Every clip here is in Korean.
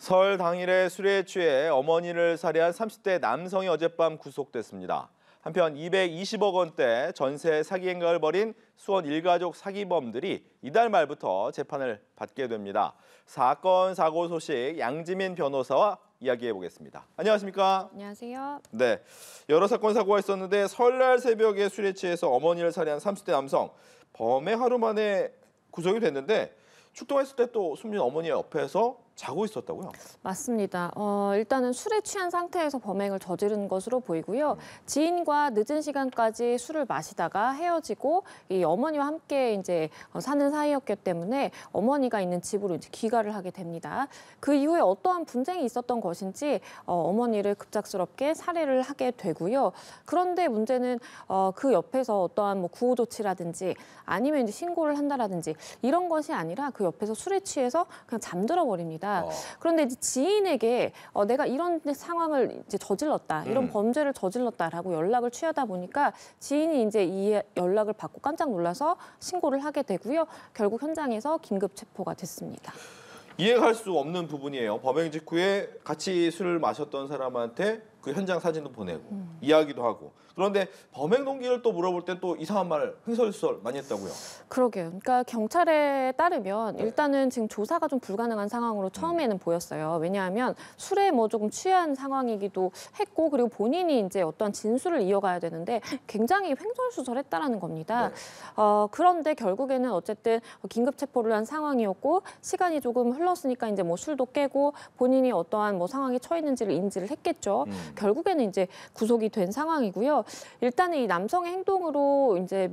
설 당일에 술에 취해 어머니를 살해한 30대 남성이 어젯밤 구속됐습니다. 한편 220억 원대 전세 사기 행각을 벌인 수원 일가족 사기범들이 이달 말부터 재판을 받게 됩니다. 사건 사고 소식 양지민 변호사와 이야기해보겠습니다. 안녕하십니까? 안녕하세요. 네, 여러 사건 사고가 있었는데 설날 새벽에 술에 취해서 어머니를 살해한 30대 남성 범행 하루 만에 구속이 됐는데 출동했을 때 또 숨진 어머니 옆에서 자고 있었다고요? 맞습니다. 일단은 술에 취한 상태에서 범행을 저지른 것으로 보이고요. 지인과 늦은 시간까지 술을 마시다가 헤어지고 이 어머니와 함께 이제 사는 사이였기 때문에 어머니가 있는 집으로 이제 귀가를 하게 됩니다. 그 이후에 어떠한 분쟁이 있었던 것인지 어머니를 급작스럽게 살해를 하게 되고요. 그런데 문제는 그 옆에서 어떠한 뭐 구호 조치라든지 아니면 이제 신고를 한다라든지 이런 것이 아니라 그 옆에서 술에 취해서 그냥 잠들어 버립니다. 그런데 이제 지인에게 내가 이런 상황을 이제 저질렀다, 이런 범죄를 저질렀다라고 연락을 취하다 보니까 지인이 이제 이 연락을 받고 깜짝 놀라서 신고를 하게 되고요. 결국 현장에서 긴급 체포가 됐습니다. 이해할 수 없는 부분이에요. 범행 직후에 같이 술을 마셨던 사람한테 그 현장 사진도 보내고 이야기도 하고. 그런데 범행 동기를 또 물어볼 때 또 이상한 말 횡설수설 많이 했다고요. 그러게요. 그러니까 경찰에 따르면 일단은 지금 조사가 좀 불가능한 상황으로 처음에는 보였어요. 왜냐하면 술에 뭐 조금 취한 상황이기도 했고 그리고 본인이 이제 어떤 진술을 이어가야 되는데 굉장히 횡설수설했다라는 겁니다. 네. 그런데 결국에는 어쨌든 긴급 체포를 한 상황이었고 시간이 조금 흘렀으니까 이제 뭐 술도 깨고 본인이 어떠한 뭐 상황에 처했는지를 인지를 했겠죠. 결국에는 이제 구속이 된 상황이고요. 일단은 이 남성의 행동으로 이제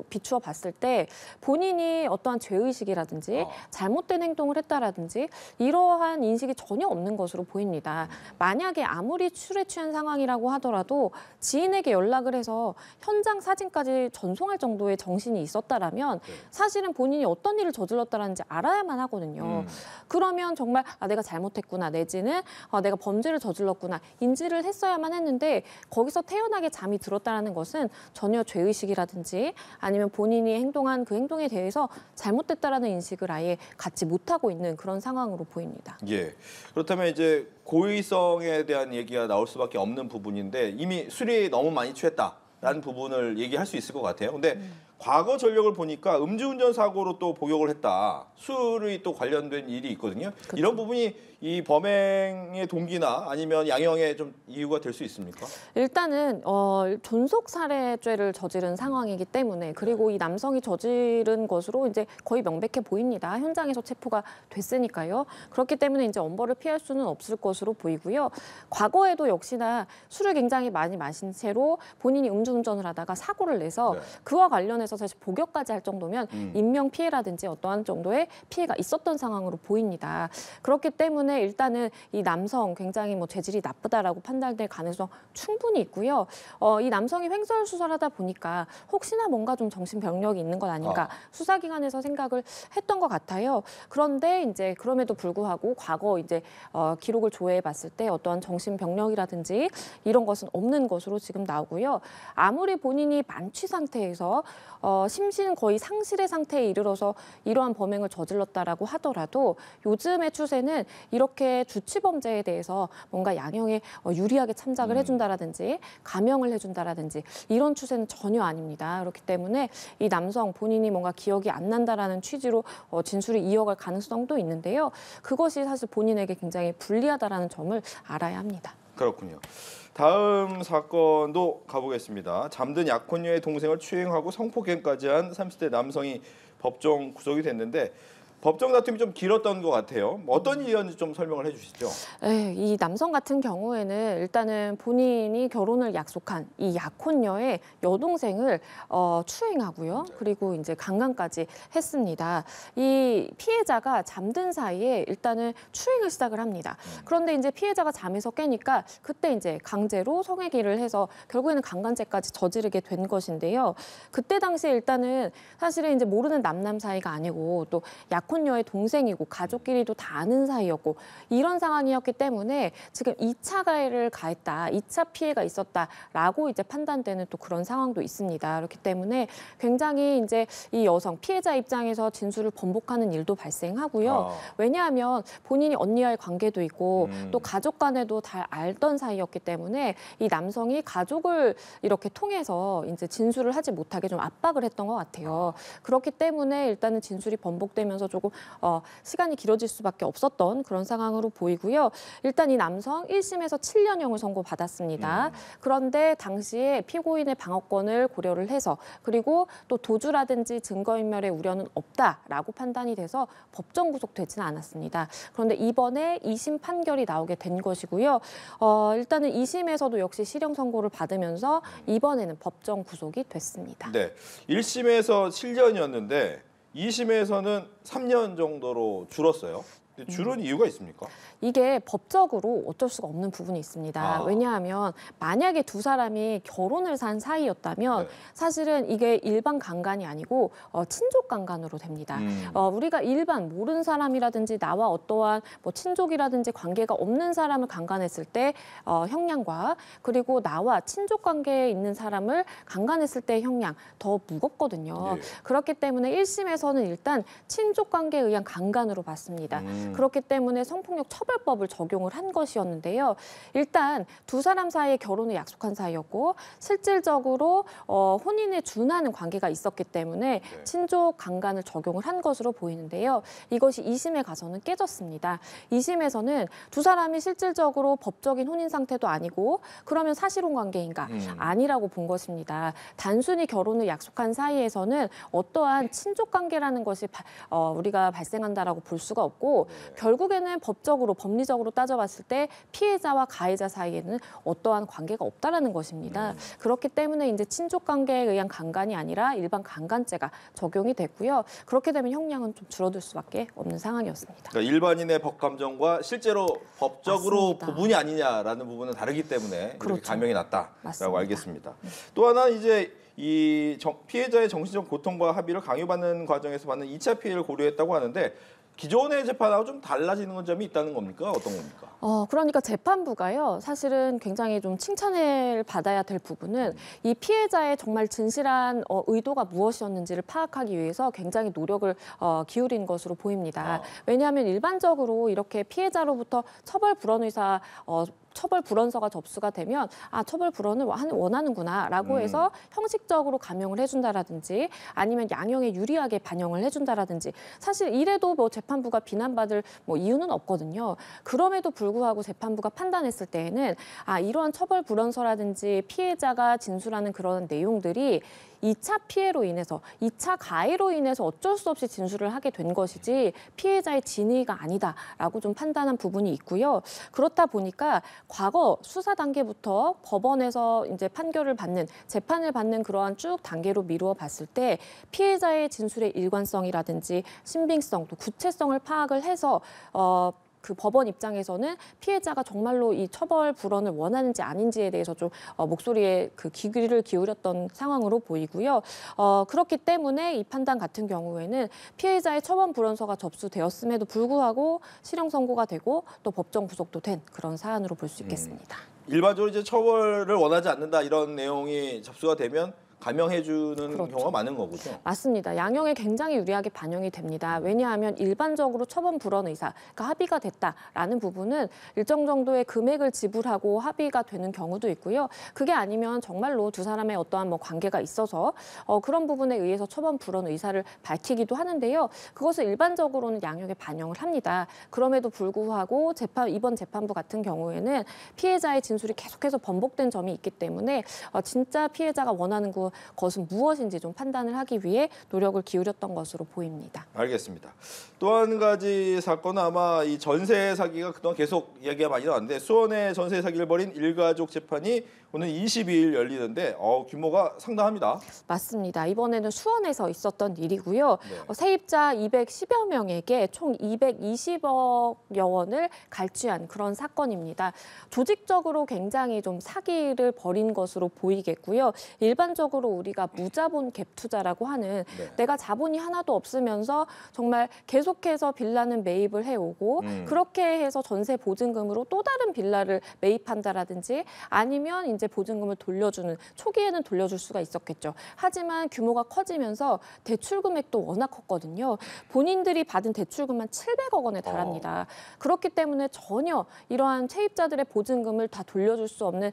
비추어 봤을 때 본인이 어떠한 죄의식이라든지 잘못된 행동을 했다라든지 이러한 인식이 전혀 없는 것으로 보입니다. 만약에 아무리 술에 취한 상황이라고 하더라도 지인에게 연락을 해서 현장 사진까지 전송할 정도의 정신이 있었다라면 사실은 본인이 어떤 일을 저질렀다라는지 알아야만 하거든요. 그러면 정말 내가 잘못했구나 내지는 내가 범죄를 저질렀구나 인지를 했어야만 했는데 거기서 태연하게 잠이 들었다는 것은 전혀 죄의식이라든지 아니면 본인이 행동한 그 행동에 대해서 잘못됐다라는 인식을 아예 갖지 못하고 있는 그런 상황으로 보입니다. 예. 그렇다면 이제 고의성에 대한 얘기가 나올 수밖에 없는 부분인데 이미 술이 너무 많이 취했다라는 부분을 얘기할 수 있을 것 같아요. 근데 과거 전력을 보니까 음주운전 사고로 또 복역을 했다. 술이 또 관련된 일이 있거든요. 그렇죠. 이런 부분이 이 범행의 동기나 아니면 양형에 좀 이유가 될 수 있습니까? 일단은 존속 살해죄를 저지른 상황이기 때문에 그리고 이 남성이 저지른 것으로 이제 거의 명백해 보입니다. 현장에서 체포가 됐으니까요. 그렇기 때문에 이제 엄벌을 피할 수는 없을 것으로 보이고요. 과거에도 역시나 술을 굉장히 많이 마신 채로 본인이 음주운전을 하다가 사고를 내서 그와 관련해서 사실 복역까지 할 정도면 인명 피해라든지 어떠한 정도의 피해가 있었던 상황으로 보입니다. 그렇기 때문에 일단은 이 남성 굉장히 뭐 죄질이 나쁘다라고 판단될 가능성 충분히 있고요. 이 남성이 횡설수설하다 보니까 혹시나 뭔가 좀 정신병력이 있는 것 아닌가 수사기관에서 생각을 했던 것 같아요. 그런데 이제 그럼에도 불구하고 과거 이제 기록을 조회해봤을 때 어떠한 정신병력이라든지 이런 것은 없는 것으로 지금 나오고요. 아무리 본인이 만취 상태에서 심신 거의 상실의 상태에 이르러서 이러한 범행을 저질렀다라고 하더라도 요즘의 추세는 이렇게 주치범죄에 대해서 뭔가 양형에 유리하게 참작을 해준다라든지 감형을 해준다라든지 이런 추세는 전혀 아닙니다. 그렇기 때문에 이 남성 본인이 뭔가 기억이 안 난다라는 취지로 진술을 이어갈 가능성도 있는데요. 그것이 사실 본인에게 굉장히 불리하다라는 점을 알아야 합니다. 그렇군요. 다음 사건도 가보겠습니다. 잠든 약혼녀의 동생을 추행하고 성폭행까지 한 30대 남성이 법정 구속이 됐는데 법정 다툼이 좀 길었던 것 같아요. 어떤 일이었는지 좀 설명을 해주시죠. 네, 이 남성 같은 경우에는 일단은 본인이 결혼을 약속한 이 약혼녀의 여동생을 추행하고요. 그리고 이제 강간까지 했습니다. 이 피해자가 잠든 사이에 일단은 추행을 시작을 합니다. 그런데 이제 피해자가 잠에서 깨니까 그때 이제 강제로 성행위를 해서 결국에는 강간죄까지 저지르게 된 것인데요. 그때 당시에 일단은 사실은 이제 모르는 남남 사이가 아니고 또 약혼 약혼녀의 동생이고 가족끼리도 다 아는 사이였고 이런 상황이었기 때문에 지금 2차 가해를 가했다, 2차 피해가 있었다라고 이제 판단되는 또 그런 상황도 있습니다. 그렇기 때문에 굉장히 이제 이 여성 피해자 입장에서 진술을 번복하는 일도 발생하고요. 왜냐하면 본인이 언니와의 관계도 있고 또 가족 간에도 잘 알던 사이였기 때문에 이 남성이 가족을 이렇게 통해서 이제 진술을 하지 못하게 좀 압박을 했던 것 같아요. 그렇기 때문에 일단은 진술이 번복되면서 조금 시간이 길어질 수밖에 없었던 그런 상황으로 보이고요. 일단 이 남성 1심에서 7년형을 선고받았습니다. 그런데 당시에 피고인의 방어권을 고려를 해서 그리고 또 도주라든지 증거인멸의 우려는 없다라고 판단이 돼서 법정 구속되지는 않았습니다. 그런데 이번에 2심 판결이 나오게 된 것이고요. 일단은 2심에서도 역시 실형 선고를 받으면서 이번에는 법정 구속이 됐습니다. 네, 1심에서 7년이었는데 2심에서는 3년 정도로 줄었어요. 줄은 이유가 있습니까? 이게 법적으로 어쩔 수가 없는 부분이 있습니다. 왜냐하면 만약에 두 사람이 결혼을 한 사이였다면 사실은 이게 일반 강간이 아니고 친족 강간으로 됩니다. 우리가 일반 모르는 사람이라든지 나와 어떠한 뭐 친족이라든지 관계가 없는 사람을 강간했을 때 형량과 그리고 나와 친족 관계에 있는 사람을 강간했을 때 형량 더 무겁거든요. 그렇기 때문에 1심에서는 일단 친족 관계에 의한 강간으로 봤습니다. 그렇기 때문에 성폭력 처벌법을 적용을 한 것이었는데요. 일단 두 사람 사이에 결혼을 약속한 사이였고 실질적으로 혼인에 준하는 관계가 있었기 때문에 친족 강간을 적용을 한 것으로 보이는데요. 이것이 2심에 가서는 깨졌습니다. 2심에서는 두 사람이 실질적으로 법적인 혼인 상태도 아니고 그러면 사실혼 관계인가? 아니라고 본 것입니다. 단순히 결혼을 약속한 사이에서는 어떠한 친족 관계라는 것이 우리가 발생한다라고 볼 수가 없고 결국에는 법적으로 법리적으로 따져봤을 때 피해자와 가해자 사이에는 어떠한 관계가 없다라는 것입니다. 그렇기 때문에 이제 친족 관계에 의한 강간이 아니라 일반 강간죄가 적용이 됐고요. 그렇게 되면 형량은 좀 줄어들 수밖에 없는 상황이었습니다. 그러니까 일반인의 법 감정과 실제로 법적으로 맞습니다. 부분이 아니냐라는 부분은 다르기 때문에 그렇죠. 이렇게 감형이 났다라고 맞습니다. 알겠습니다. 또 하나 이제 이 피해자의 정신적 고통과 합의를 강요받는 과정에서 받는 2차 피해를 고려했다고 하는데 기존의 재판하고 좀 달라지는 점이 있다는 겁니까? 어떤 겁니까? 그러니까 재판부가요. 사실은 굉장히 좀 칭찬을 받아야 될 부분은 이 피해자의 정말 진실한 의도가 무엇이었는지를 파악하기 위해서 굉장히 노력을 기울인 것으로 보입니다. 왜냐하면 일반적으로 이렇게 피해자로부터 처벌 불원 의사 처벌 불원서가 접수가 되면 처벌 불원을 원하는구나라고 해서 형식적으로 감형을 해준다라든지 아니면 양형에 유리하게 반영을 해준다라든지 사실 이래도 뭐 재판부가 비난받을 뭐 이유는 없거든요. 그럼에도 불구하고 재판부가 판단했을 때에는 이러한 처벌 불원서라든지 피해자가 진술하는 그런 내용들이 2차 피해로 인해서 2차 가해로 인해서 어쩔 수 없이 진술을 하게 된 것이지 피해자의 진의가 아니다라고 좀 판단한 부분이 있고요. 그렇다 보니까 과거 수사 단계부터 법원에서 이제 판결을 받는 재판을 받는 그러한 쭉 단계로 미루어 봤을 때 피해자의 진술의 일관성이라든지 신빙성 또 구체성을 파악을 해서 그 법원 입장에서는 피해자가 정말로 이 처벌 불원을 원하는지 아닌지에 대해서 좀 목소리에 그 귀를 기울였던 상황으로 보이고요. 그렇기 때문에 이 판단 같은 경우에는 피해자의 처벌 불원서가 접수되었음에도 불구하고 실형 선고가 되고 또 법정 구속도 된 그런 사안으로 볼 수 있겠습니다. 일반적으로 이제 처벌을 원하지 않는다 이런 내용이 접수가 되면 감형해주는 그렇죠. 경우가 많은 거군요. 맞습니다. 양형에 굉장히 유리하게 반영이 됩니다. 왜냐하면 일반적으로 처분 불원 의사가 합의가 됐다라는 부분은 일정 정도의 금액을 지불하고 합의가 되는 경우도 있고요. 그게 아니면 정말로 두 사람의 어떠한 뭐 관계가 있어서 그런 부분에 의해서 처분 불원 의사를 밝히기도 하는데요. 그것을 일반적으로는 양형에 반영을 합니다. 그럼에도 불구하고 이번 재판부 같은 경우에는 피해자의 진술이 계속해서 번복된 점이 있기 때문에 진짜 피해자가 원하는 것은 무엇인지 좀 판단을 하기 위해 노력을 기울였던 것으로 보입니다. 알겠습니다. 또 한 가지 사건은 아마 이 전세 사기가 그동안 계속 이야기가 많이 나왔는데 수원의 전세 사기를 벌인 일가족 재판이 오늘 22일 열리는데 규모가 상당합니다. 맞습니다. 이번에는 수원에서 있었던 일이고요. 세입자 210여 명에게 총 220억여 원을 갈취한 그런 사건입니다. 조직적으로 굉장히 좀 사기를 벌인 것으로 보이겠고요. 일반적으로 대표적으로 우리가 무자본 갭 투자라고 하는 네. 내가 자본이 하나도 없으면서 정말 계속해서 빌라는 매입을 해오고 그렇게 해서 전세 보증금으로 또 다른 빌라를 매입한다라든지 아니면 이제 보증금을 돌려주는 초기에는 돌려줄 수가 있었겠죠. 하지만 규모가 커지면서 대출 금액도 워낙 컸거든요. 본인들이 받은 대출금만 700억 원에 달합니다. 그렇기 때문에 전혀 이러한 세입자들의 보증금을 다 돌려줄 수 없는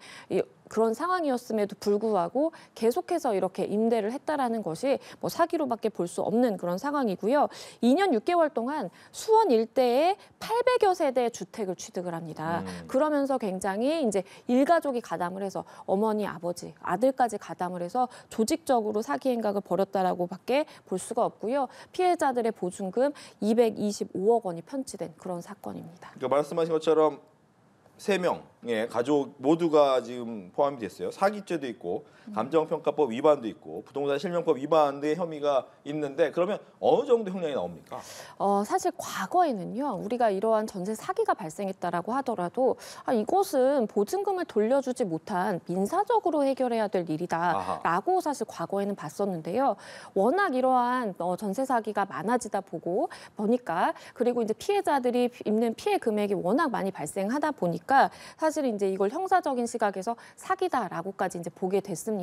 그런 상황이었음에도 불구하고 계속해서 이렇게 임대를 했다라는 것이 뭐 사기로밖에 볼 수 없는 그런 상황이고요. 2년 6개월 동안 수원 일대에 800여 세대의 주택을 취득을 합니다. 그러면서 굉장히 이제 일가족이 가담을 해서 어머니, 아버지, 아들까지 가담을 해서 조직적으로 사기 행각을 벌였다라고밖에 볼 수가 없고요. 피해자들의 보증금 225억 원이 편취된 그런 사건입니다. 그러니까 말씀하신 것처럼 3명의 가족 모두가 지금 포함이 됐어요. 사기죄도 있고 감정평가법 위반도 있고 부동산 실명법 위반의 혐의가 있는데 그러면 어느 정도 형량이 나옵니까? 사실 과거에는요. 우리가 이러한 전세 사기가 발생했다라고 하더라도 이것은 보증금을 돌려주지 못한 민사적으로 해결해야 될 일이다라고 사실 과거에는 봤었는데요. 워낙 이러한 전세 사기가 많아지다 보니까 그리고 이제 피해자들이 입는 피해 금액이 워낙 많이 발생하다 보니까 사실 이제 이걸 형사적인 시각에서 사기다라고까지 이제 보게 됐습니다.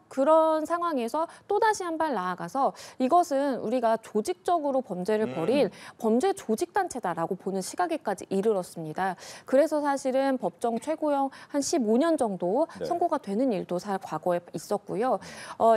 그런 상황에서 또 다시 한 발 나아가서 이것은 우리가 조직적으로 범죄를 벌인 범죄 조직 단체다라고 보는 시각에까지 이르렀습니다. 그래서 사실은 법정 최고형 한 15년 정도 네. 선고가 되는 일도 과거에 있었고요.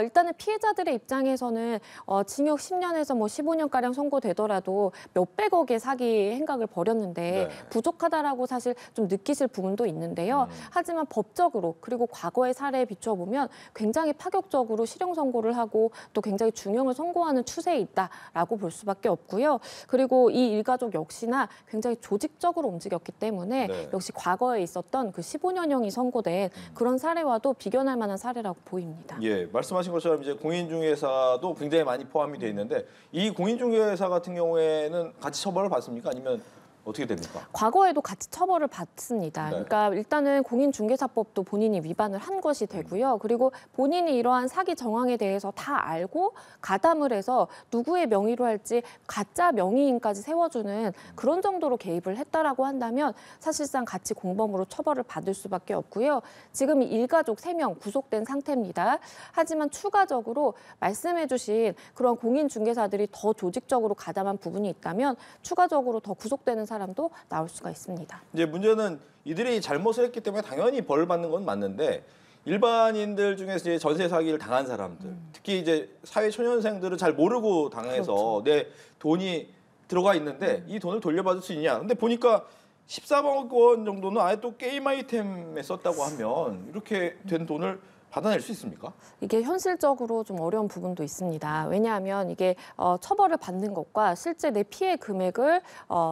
일단은 피해자들의 입장에서는 징역 10년에서 뭐 15년가량 선고되더라도 몇백억의 사기 행각을 벌였는데 네. 부족하다라고 사실 좀 느끼실 부분도 있는데요. 하지만 법적으로 그리고 과거의 사례에 비춰보면 굉장히 파격적으로 실형 선고를 하고 또 굉장히 중형을 선고하는 추세에 있다라고 볼 수밖에 없고요. 그리고 이 일가족 역시나 굉장히 조직적으로 움직였기 때문에 네. 역시 과거에 있었던 그 15년형이 선고된 그런 사례와도 비견할 만한 사례라고 보입니다. 예, 말씀하신 것처럼 이제 공인중개사도 굉장히 많이 포함이 돼 있는데 이 공인중개사 같은 경우에는 같이 처벌을 받습니까? 아니면 어떻게 됩니까? 과거에도 같이 처벌을 받습니다. 네. 그러니까 일단은 공인중개사법도 본인이 위반을 한 것이 되고요. 그리고 본인이 이러한 사기 정황에 대해서 다 알고 가담을 해서 누구의 명의로 할지 가짜 명의인까지 세워주는 그런 정도로 개입을 했다라고 한다면 사실상 같이 공범으로 처벌을 받을 수밖에 없고요. 지금 이 일가족 3명 구속된 상태입니다. 하지만 추가적으로 말씀해 주신 그런 공인중개사들이 더 조직적으로 가담한 부분이 있다면 추가적으로 더 구속되는 사람도 나올 수가 있습니다. 이제 문제는 이들이 잘못을 했기 때문에 당연히 벌을 받는 건 맞는데 일반인들 중에서 이제 전세 사기를 당한 사람들, 특히 이제 사회 초년생들은 잘 모르고 당해서 그렇죠. 내 돈이 들어가 있는데 이 돈을 돌려받을 수 있냐? 근데 보니까 14억 원 정도는 아예 또 게임 아이템에 썼다고 하면 이렇게 된 돈을 받아낼 수 있습니까? 이게 현실적으로 좀 어려운 부분도 있습니다. 왜냐하면 이게 처벌을 받는 것과 실제 내 피해 금액을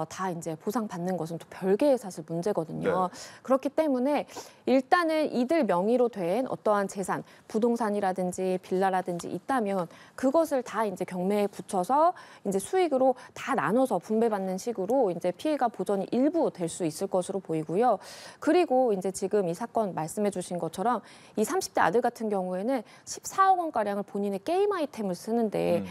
다 이제 보상받는 것은 또 별개의 사실 문제거든요. 네. 그렇기 때문에 일단은 이들 명의로 된 어떠한 재산, 부동산이라든지 빌라라든지 있다면 그것을 다 이제 경매에 붙여서 이제 수익으로 다 나눠서 분배받는 식으로 이제 피해가 보전이 일부 될 수 있을 것으로 보이고요. 그리고 이제 지금 이 사건 말씀해주신 것처럼 이 30대 아들 같은 경우에는 14억 원가량을 본인의 게임 아이템을 쓰는데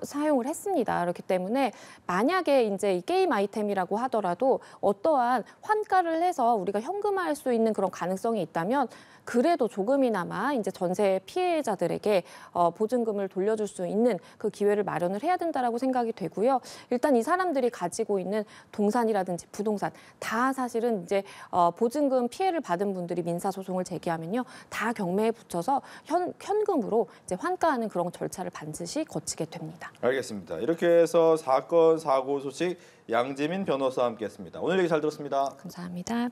사용을 했습니다. 그렇기 때문에 만약에 이제 이 게임 아이템이라고 하더라도 어떠한 환가를 해서 우리가 현금화할 수 있는 그런 가능성이 있다면 그래도 조금이나마 이제 전세 피해자들에게 보증금을 돌려줄 수 있는 그 기회를 마련을 해야 된다라고 생각이 되고요. 일단 이 사람들이 가지고 있는 동산이라든지 부동산 다 사실은 이제 보증금 피해를 받은 분들이 민사소송을 제기하면요. 다 경매에 붙여서 현금으로 이제 환가하는 그런 절차를 반드시 거치게 됩니다. 알겠습니다. 이렇게 해서 사건 사고 소식 양지민 변호사와 함께했습니다. 오늘 얘기 잘 들었습니다. 감사합니다.